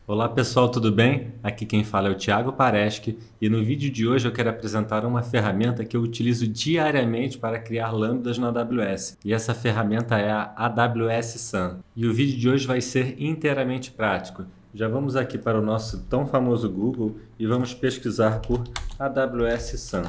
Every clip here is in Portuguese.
Olá pessoal, tudo bem? Aqui quem fala é o Thiago Pareschi e no vídeo de hoje eu quero apresentar uma ferramenta que eu utilizo diariamente para criar lambdas na AWS. E essa ferramenta é a AWS Sun. E o vídeo de hoje vai ser inteiramente prático. Já vamos aqui para o nosso tão famoso Google e vamos pesquisar por AWS Sun.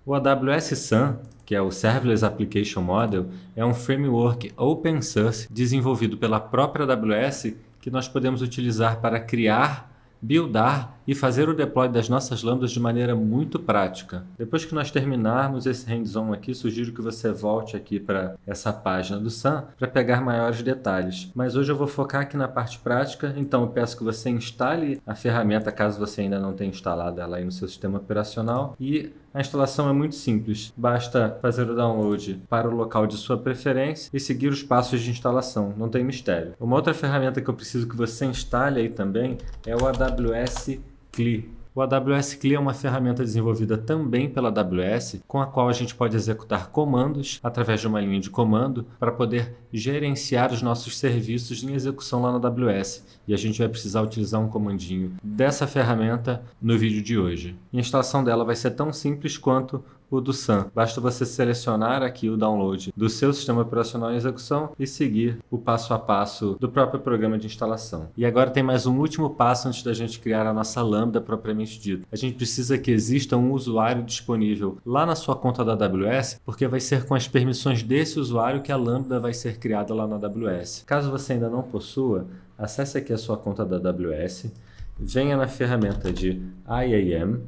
O AWS Sun, que é o Serverless Application Model, é um framework open source desenvolvido pela própria AWS que nós podemos utilizar para criar, buildar e fazer o deploy das nossas lambdas de maneira muito prática. Depois que nós terminarmos esse hands-on aqui, sugiro que você volte aqui para essa página do Sun para pegar maiores detalhes. Mas hoje eu vou focar aqui na parte prática, então eu peço que você instale a ferramenta caso você ainda não tenha instalado ela aí no seu sistema operacional e a instalação é muito simples, basta fazer o download para o local de sua preferência e seguir os passos de instalação, não tem mistério. Uma outra ferramenta que eu preciso que você instale aí também é o AWS CLI. O AWS CLI é uma ferramenta desenvolvida também pela AWS, com a qual a gente pode executar comandos através de uma linha de comando para poder gerenciar os nossos serviços em execução lá na AWS. E a gente vai precisar utilizar um comandinho dessa ferramenta no vídeo de hoje. E a instalação dela vai ser tão simples quanto o do Sun. Basta você selecionar aqui o download do seu sistema operacional em execução e seguir o passo a passo do próprio programa de instalação. E agora tem mais um último passo antes da gente criar a nossa lambda propriamente dita. A gente precisa que exista um usuário disponível lá na sua conta da AWS, porque vai ser com as permissões desse usuário que a lambda vai ser criada lá na AWS. Caso você ainda não possua, acesse aqui a sua conta da AWS, venha na ferramenta de IAM,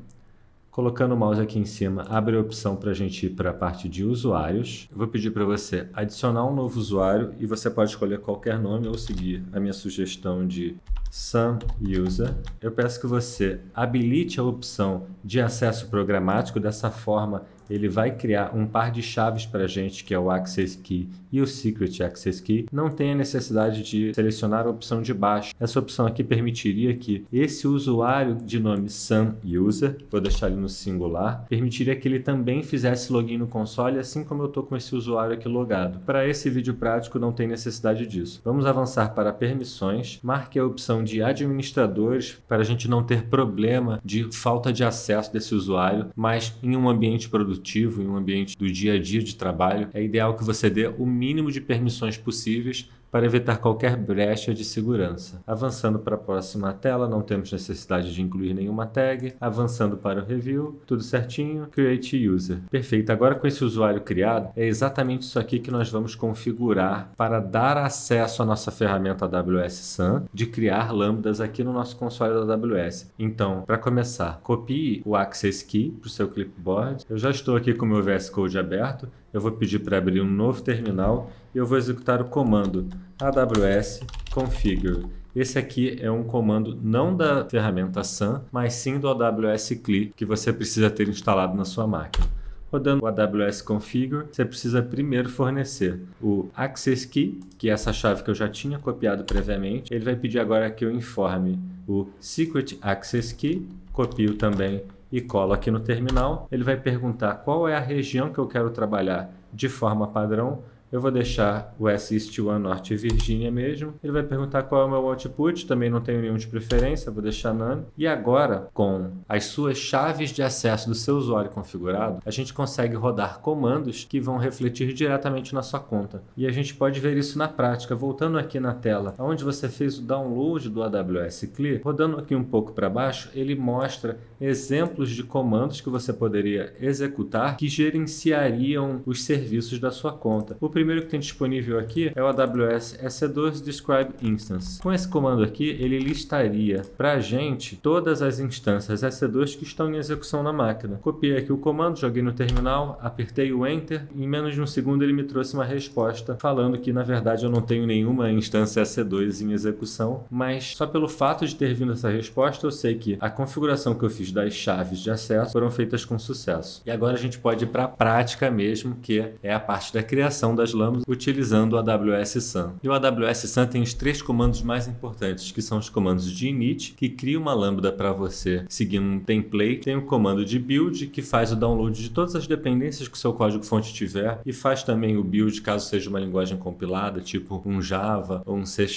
colocando o mouse aqui em cima, abre a opção para a gente ir para a parte de usuários. Eu vou pedir para você adicionar um novo usuário e você pode escolher qualquer nome ou seguir a minha sugestão de Sun User. Eu peço que você habilite a opção de acesso programático, dessa forma ele vai criar um par de chaves para a gente, que é o Access Key e o Secret Access Key. Não tem a necessidade de selecionar a opção de baixo. Essa opção aqui permitiria que esse usuário de nome Sun User, vou deixar ele no singular, permitiria que ele também fizesse login no console, assim como eu estou com esse usuário aqui logado. Para esse vídeo prático não tem necessidade disso. Vamos avançar para permissões, marque a opção de administradores para a gente não ter problema de falta de acesso desse usuário, mas em um ambiente produtivo, em um ambiente do dia a dia de trabalho, é ideal que você dê o mínimo de permissões possíveis para evitar qualquer brecha de segurança. Avançando para a próxima tela, não temos necessidade de incluir nenhuma tag. Avançando para o review, tudo certinho. Create User. Perfeito. Agora com esse usuário criado, é exatamente isso aqui que nós vamos configurar para dar acesso à nossa ferramenta AWS Sun de criar lambdas aqui no nosso console da AWS. Então, para começar, copie o Access Key para o seu clipboard. Eu já estou aqui com o meu VS Code aberto. Eu vou pedir para abrir um novo terminal e eu vou executar o comando AWS configure. Esse aqui é um comando não da ferramenta Sun, mas sim do AWS CLI que você precisa ter instalado na sua máquina. Rodando o AWS configure, você precisa primeiro fornecer o Access Key, que é essa chave que eu já tinha copiado previamente. Ele vai pedir agora que eu informe o Secret Access Key, copio também e colo aqui no terminal. Ele vai perguntar qual é a região que eu quero trabalhar de forma padrão. Eu vou deixar o West East One Norte Virgínia mesmo. Ele vai perguntar qual é o meu output, também não tenho nenhum de preferência, vou deixar none. E agora, com as suas chaves de acesso do seu usuário configurado, a gente consegue rodar comandos que vão refletir diretamente na sua conta. E a gente pode ver isso na prática, voltando aqui na tela, onde você fez o download do AWS CLI, rodando aqui um pouco para baixo, ele mostra exemplos de comandos que você poderia executar que gerenciariam os serviços da sua conta. O primeiro que tem disponível aqui é o AWS EC2 Describe Instance. Com esse comando aqui, ele listaria para a gente todas as instâncias EC2 que estão em execução na máquina. Copiei aqui o comando, joguei no terminal, apertei o Enter e em menos de um segundo ele me trouxe uma resposta falando que na verdade eu não tenho nenhuma instância EC2 em execução, mas só pelo fato de ter vindo essa resposta eu sei que a configuração que eu fiz das chaves de acesso foram feitas com sucesso. E agora a gente pode ir para a prática mesmo, que é a parte da criação das suas lambdas utilizando o AWS Sun. E o AWS Sun tem os 3 comandos mais importantes, que são os comandos de init, que cria uma lambda para você seguindo um template. Tem o comando de build, que faz o download de todas as dependências que o seu código-fonte tiver e faz também o build caso seja uma linguagem compilada, tipo um Java ou um C#.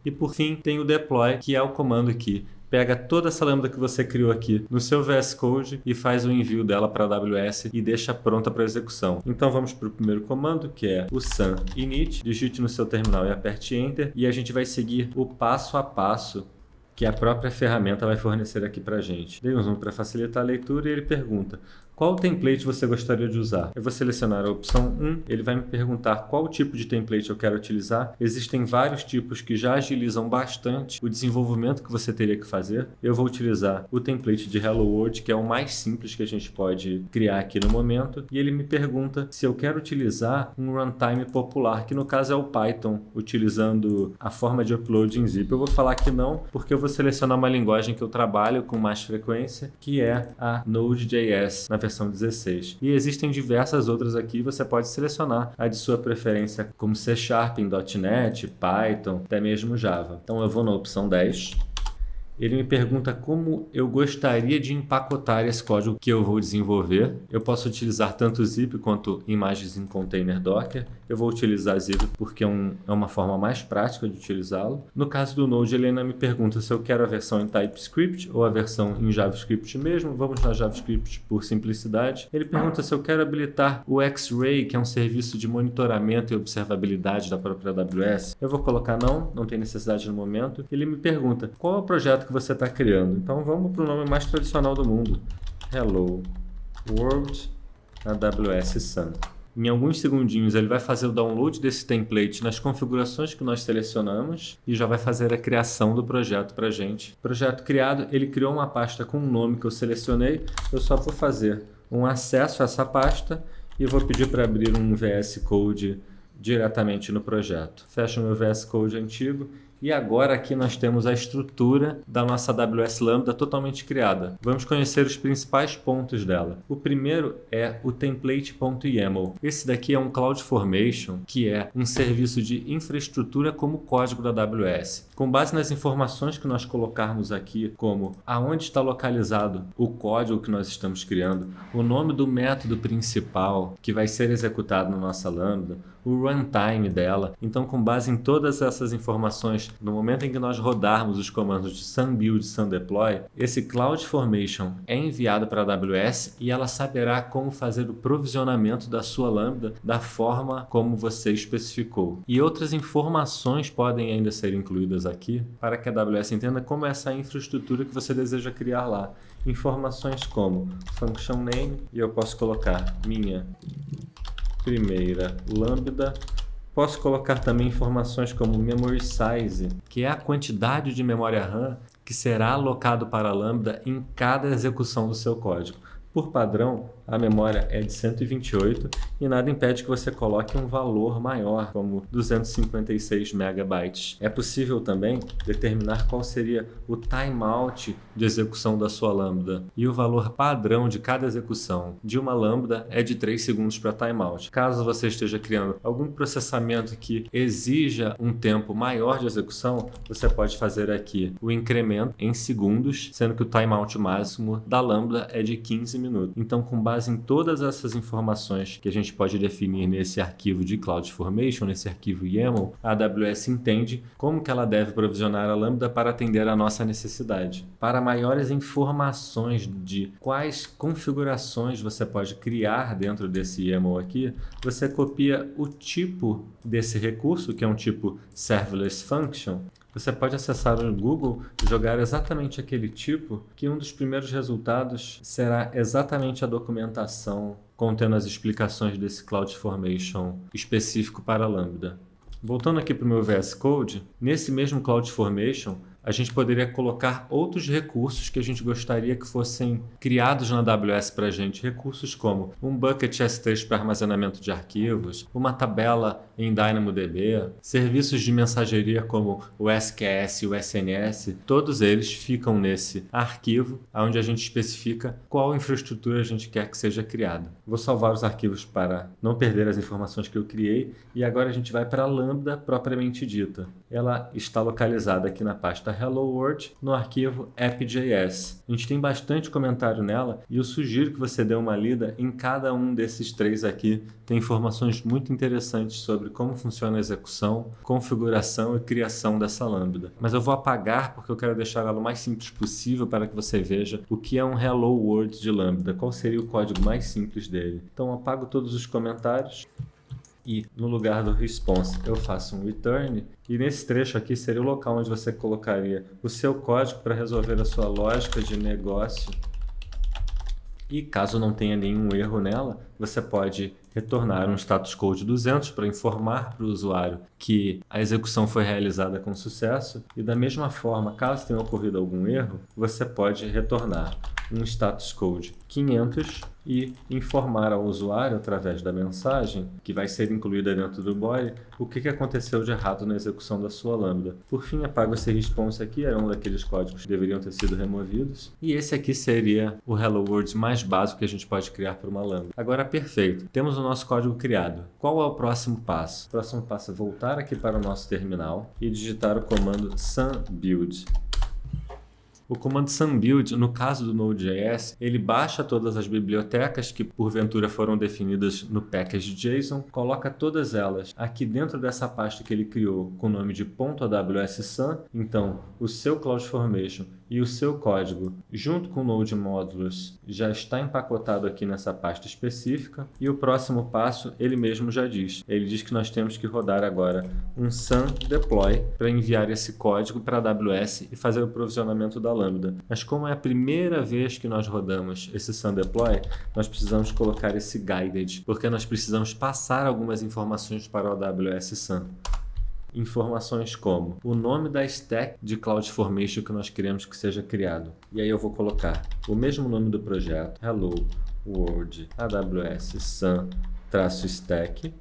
E por fim, tem o deploy, que é o comando que pega toda essa lambda que você criou aqui no seu VS Code e faz o envio dela para a AWS e deixa pronta para execução. Então vamos para o primeiro comando, que é o sun init. Digite no seu terminal e aperte Enter, e a gente vai seguir o passo a passo que a própria ferramenta vai fornecer aqui para a gente. Dei um zoom para facilitar a leitura e ele pergunta: qual template você gostaria de usar? Eu vou selecionar a opção 1, ele vai me perguntar qual tipo de template eu quero utilizar. Existem vários tipos que já agilizam bastante o desenvolvimento que você teria que fazer. Eu vou utilizar o template de Hello World, que é o mais simples que a gente pode criar aqui no momento. E ele me pergunta se eu quero utilizar um runtime popular, que no caso é o Python, utilizando a forma de upload em zip. Eu vou falar que não, porque eu vou selecionar uma linguagem que eu trabalho com mais frequência, que é a Node.js, na versão 16. E existem diversas outras aqui, você pode selecionar a de sua preferência, como C# em .NET, Python, até mesmo Java. Então eu vou na opção 10. Ele me pergunta como eu gostaria de empacotar esse código que eu vou desenvolver. Eu posso utilizar tanto zip quanto imagens em container Docker. Eu vou utilizar zip porque é uma forma mais prática de utilizá-lo. No caso do Node, ele ainda me pergunta se eu quero a versão em TypeScript ou a versão em JavaScript mesmo. Vamos na JavaScript por simplicidade. Ele pergunta se eu quero habilitar o X-Ray, que é um serviço de monitoramento e observabilidade da própria AWS. Eu vou colocar não tem necessidade no momento. Ele me pergunta qual é o projeto que você está criando. Então vamos para o nome mais tradicional do mundo: Hello World AWS Sun. Em alguns segundinhos ele vai fazer o download desse template nas configurações que nós selecionamos e já vai fazer a criação do projeto para a gente. Projeto criado, ele criou uma pasta com um nome que eu selecionei. Eu só vou fazer um acesso a essa pasta e vou pedir para abrir um VS Code diretamente no projeto. Fecho o meu VS Code antigo. E agora aqui nós temos a estrutura da nossa AWS Lambda totalmente criada. Vamos conhecer os principais pontos dela. O primeiro é o template.yaml. Esse daqui é um CloudFormation, que é um serviço de infraestrutura como código da AWS. Com base nas informações que nós colocarmos aqui, como aonde está localizado o código que nós estamos criando, o nome do método principal que vai ser executado na nossa Lambda, o runtime dela. Então, com base em todas essas informações, no momento em que nós rodarmos os comandos de sun build, sun deploy, esse CloudFormation é enviado para a AWS e ela saberá como fazer o provisionamento da sua Lambda da forma como você especificou. E outras informações podem ainda ser incluídas aqui para que a AWS entenda como é essa infraestrutura que você deseja criar lá. Informações como function name, e eu posso colocar minha primeira Lambda. Posso colocar também informações como memory size, que é a quantidade de memória RAM que será alocado para a Lambda em cada execução do seu código. Por padrão, a memória é de 128 e nada impede que você coloque um valor maior, como 256 megabytes. É possível também determinar qual seria o timeout de execução da sua Lambda. E o valor padrão de cada execução de uma Lambda é de 3 segundos para timeout. Caso você esteja criando algum processamento que exija um tempo maior de execução, você pode fazer aqui o incremento em segundos, sendo que o timeout máximo da Lambda é de 15 minutos. Então, com base em todas essas informações que a gente pode definir nesse arquivo de CloudFormation, nesse arquivo YAML, a AWS entende como que ela deve provisionar a Lambda para atender a nossa necessidade. Para maiores informações de quais configurações você pode criar dentro desse YAML aqui, você copia o tipo desse recurso, que é um tipo Serverless Function. Você pode acessar o Google e jogar exatamente aquele tipo, que um dos primeiros resultados será exatamente a documentação contendo as explicações desse CloudFormation específico para Lambda. Voltando aqui para o meu VS Code, nesse mesmo CloudFormation, a gente poderia colocar outros recursos que a gente gostaria que fossem criados na AWS para a gente. Recursos como um bucket S3 para armazenamento de arquivos, uma tabela em DynamoDB, serviços de mensageria como o SQS e o SNS, todos eles ficam nesse arquivo onde a gente especifica qual infraestrutura a gente quer que seja criada. Vou salvar os arquivos para não perder as informações que eu criei e agora a gente vai para a Lambda propriamente dita. Ela está localizada aqui na pasta Hello World, no arquivo app.js. A gente tem bastante comentário nela e eu sugiro que você dê uma lida em cada um desses três aqui. Tem informações muito interessantes sobre como funciona a execução, configuração e criação dessa Lambda. Mas eu vou apagar porque eu quero deixar ela o mais simples possível para que você veja o que é um Hello World de Lambda, qual seria o código mais simples dele. Então eu apago todos os comentários e no lugar do response eu faço um return e nesse trecho aqui seria o local onde você colocaria o seu código para resolver a sua lógica de negócio. E caso não tenha nenhum erro nela, você pode retornar um status code 200 para informar para o usuário que a execução foi realizada com sucesso. E da mesma forma, caso tenha ocorrido algum erro, você pode retornar um status code 500 e informar ao usuário através da mensagem que vai ser incluída dentro do body o que aconteceu de errado na execução da sua Lambda. Por fim, apago esse response aqui, era um daqueles códigos que deveriam ter sido removidos. E esse aqui seria o Hello World mais básico que a gente pode criar para uma Lambda. Agora, perfeito. Temos o nosso código criado. Qual é o próximo passo? O próximo passo é voltar aqui para o nosso terminal e digitar o comando sun build. O comando sunbuild, no caso do Node.js, ele baixa todas as bibliotecas que porventura foram definidas no package.json, coloca todas elas aqui dentro dessa pasta que ele criou com o nome de .aws sun. Então, o seu CloudFormation e o seu código, junto com o Node Modules, já está empacotado aqui nessa pasta específica. E o próximo passo, ele mesmo já diz. Ele diz que nós temos que rodar agora um sun deploy para enviar esse código para a AWS e fazer o provisionamento da Lambda. Mas como é a primeira vez que nós rodamos esse sun deploy, nós precisamos colocar esse guided, porque nós precisamos passar algumas informações para o AWS Sun. Informações como o nome da stack de CloudFormation que nós queremos que seja criado. E aí eu vou colocar o mesmo nome do projeto, Hello World AWS Sun-stack.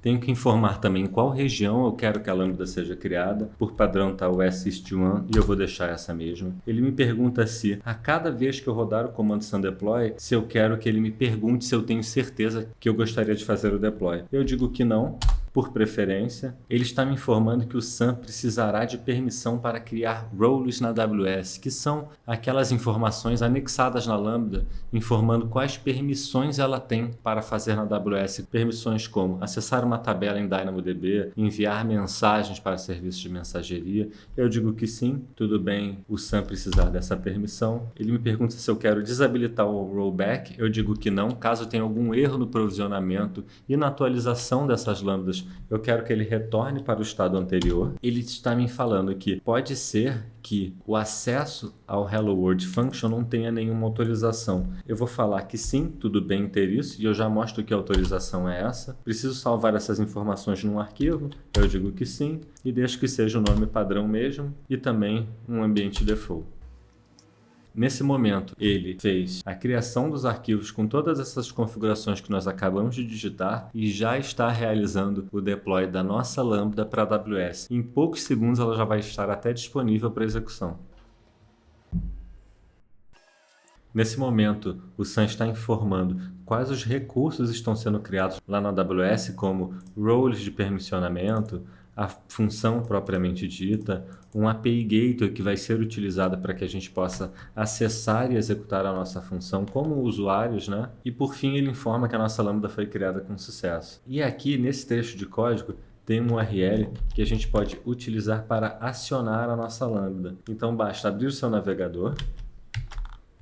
Tenho que informar também em qual região eu quero que a Lambda seja criada. Por padrão está o S-1 e eu vou deixar essa mesma. Ele me pergunta se, a cada vez que eu rodar o comando sun-deploy, se eu quero que ele me pergunte se eu tenho certeza que eu gostaria de fazer o deploy. Eu digo que não. Por preferência, ele está me informando que o Sun precisará de permissão para criar roles na AWS, que são aquelas informações anexadas na Lambda, informando quais permissões ela tem para fazer na AWS. Permissões como acessar uma tabela em DynamoDB, enviar mensagens para serviços de mensageria. Eu digo que sim, tudo bem o Sun precisar dessa permissão. Ele me pergunta se eu quero desabilitar o rollback. Eu digo que não, caso tenha algum erro no provisionamento e na atualização dessas Lambdas, eu quero que ele retorne para o estado anterior. Ele está me falando que pode ser que o acesso ao Hello World Function não tenha nenhuma autorização. Eu vou falar que sim, tudo bem ter isso, e eu já mostro que a autorização é essa. Preciso salvar essas informações num arquivo? Eu digo que sim, e deixo que seja o nome padrão mesmo, e também um ambiente default. Nesse momento, ele fez a criação dos arquivos com todas essas configurações que nós acabamos de digitar e já está realizando o deploy da nossa Lambda para a AWS. Em poucos segundos ela já vai estar até disponível para execução. Nesse momento, o Sun está informando quais os recursos estão sendo criados lá na AWS, como roles de permissionamento, a função propriamente dita, um API Gateway que vai ser utilizada para que a gente possa acessar e executar a nossa função como usuários, né? E por fim ele informa que a nossa Lambda foi criada com sucesso. E aqui nesse trecho de código tem um URL que a gente pode utilizar para acionar a nossa Lambda. Então basta abrir o seu navegador,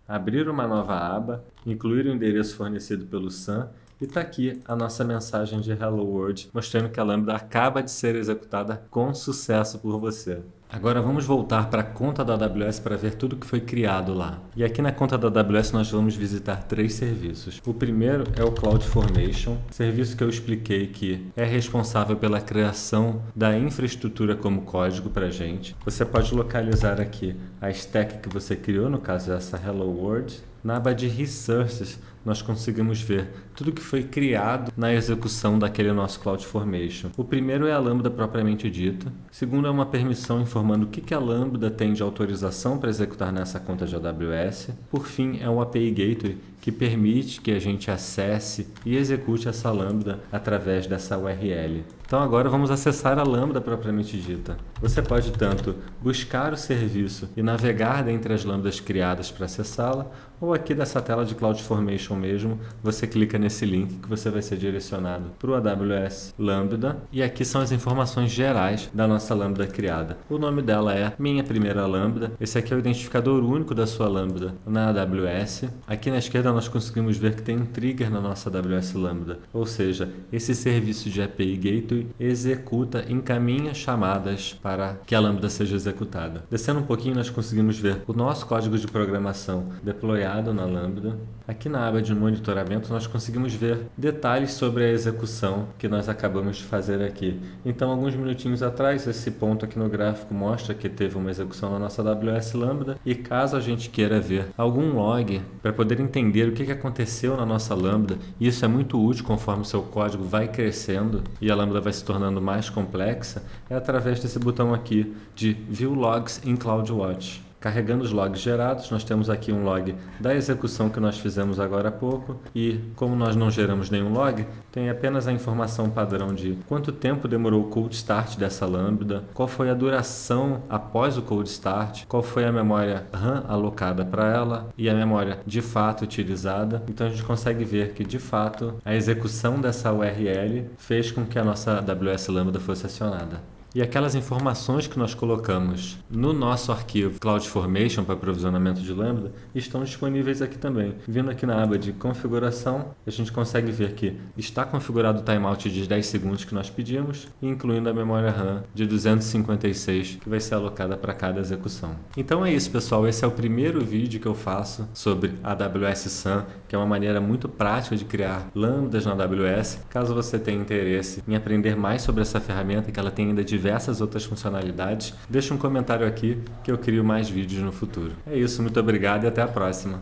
abrir uma nova aba, incluir o endereço fornecido pelo Sun E está aqui a nossa mensagem de Hello World, mostrando que a Lambda acaba de ser executada com sucesso por você. Agora vamos voltar para a conta da AWS para ver tudo que foi criado lá. E aqui na conta da AWS nós vamos visitar 3 serviços. O primeiro é o CloudFormation, serviço que eu expliquei que é responsável pela criação da infraestrutura como código para a gente. Você pode localizar aqui a stack que você criou, no caso essa Hello World. Na aba de Resources, nós conseguimos ver tudo que foi criado na execução daquele nosso CloudFormation. O primeiro é a Lambda propriamente dita. O segundo é uma permissão informando o que a Lambda tem de autorização para executar nessa conta de AWS. Por fim, é um API Gateway que permite que a gente acesse e execute essa Lambda através dessa URL. Então agora vamos acessar a Lambda propriamente dita. Você pode tanto buscar o serviço e navegar dentre as Lambdas criadas para acessá-la, ou aqui dessa tela de CloudFormation mesmo, você clica nesse link que você vai ser direcionado para o AWS Lambda, e aqui são as informações gerais da nossa Lambda criada. O nome dela é Minha Primeira Lambda. Esse aqui é o identificador único da sua Lambda na AWS. Aqui na esquerda nós conseguimos ver que tem um trigger na nossa AWS Lambda, ou seja, esse serviço de API Gateway executa, encaminha chamadas para que a Lambda seja executada. Descendo um pouquinho nós conseguimos ver o nosso código de programação deployado na Lambda. Aqui na aba de monitoramento nós conseguimos ver detalhes sobre a execução que nós acabamos de fazer aqui. Então, alguns minutinhos atrás, esse ponto aqui no gráfico mostra que teve uma execução na nossa AWS Lambda, e caso a gente queira ver algum log para poder entender o que aconteceu na nossa Lambda, e isso é muito útil conforme o seu código vai crescendo e a Lambda vai se tornando mais complexa, é através desse botão aqui de View Logs in CloudWatch. Carregando os logs gerados, nós temos aqui um log da execução que nós fizemos agora há pouco, e como nós não geramos nenhum log, tem apenas a informação padrão de quanto tempo demorou o cold start dessa Lambda, qual foi a duração após o cold start, qual foi a memória RAM alocada para ela e a memória de fato utilizada. Então a gente consegue ver que de fato a execução dessa URL fez com que a nossa AWS Lambda fosse acionada. E aquelas informações que nós colocamos no nosso arquivo CloudFormation para provisionamento de Lambda estão disponíveis aqui também. Vindo aqui na aba de configuração, a gente consegue ver que está configurado o timeout de 10 segundos que nós pedimos, incluindo a memória RAM de 256 que vai ser alocada para cada execução. Então é isso, pessoal. Esse é o primeiro vídeo que eu faço sobre a AWS SAN, que é uma maneira muito prática de criar Lambdas na AWS. Caso você tenha interesse em aprender mais sobre essa ferramenta, que ela tem ainda diversas outras funcionalidades, deixa um comentário aqui que eu crio mais vídeos no futuro. É isso, muito obrigado e até a próxima.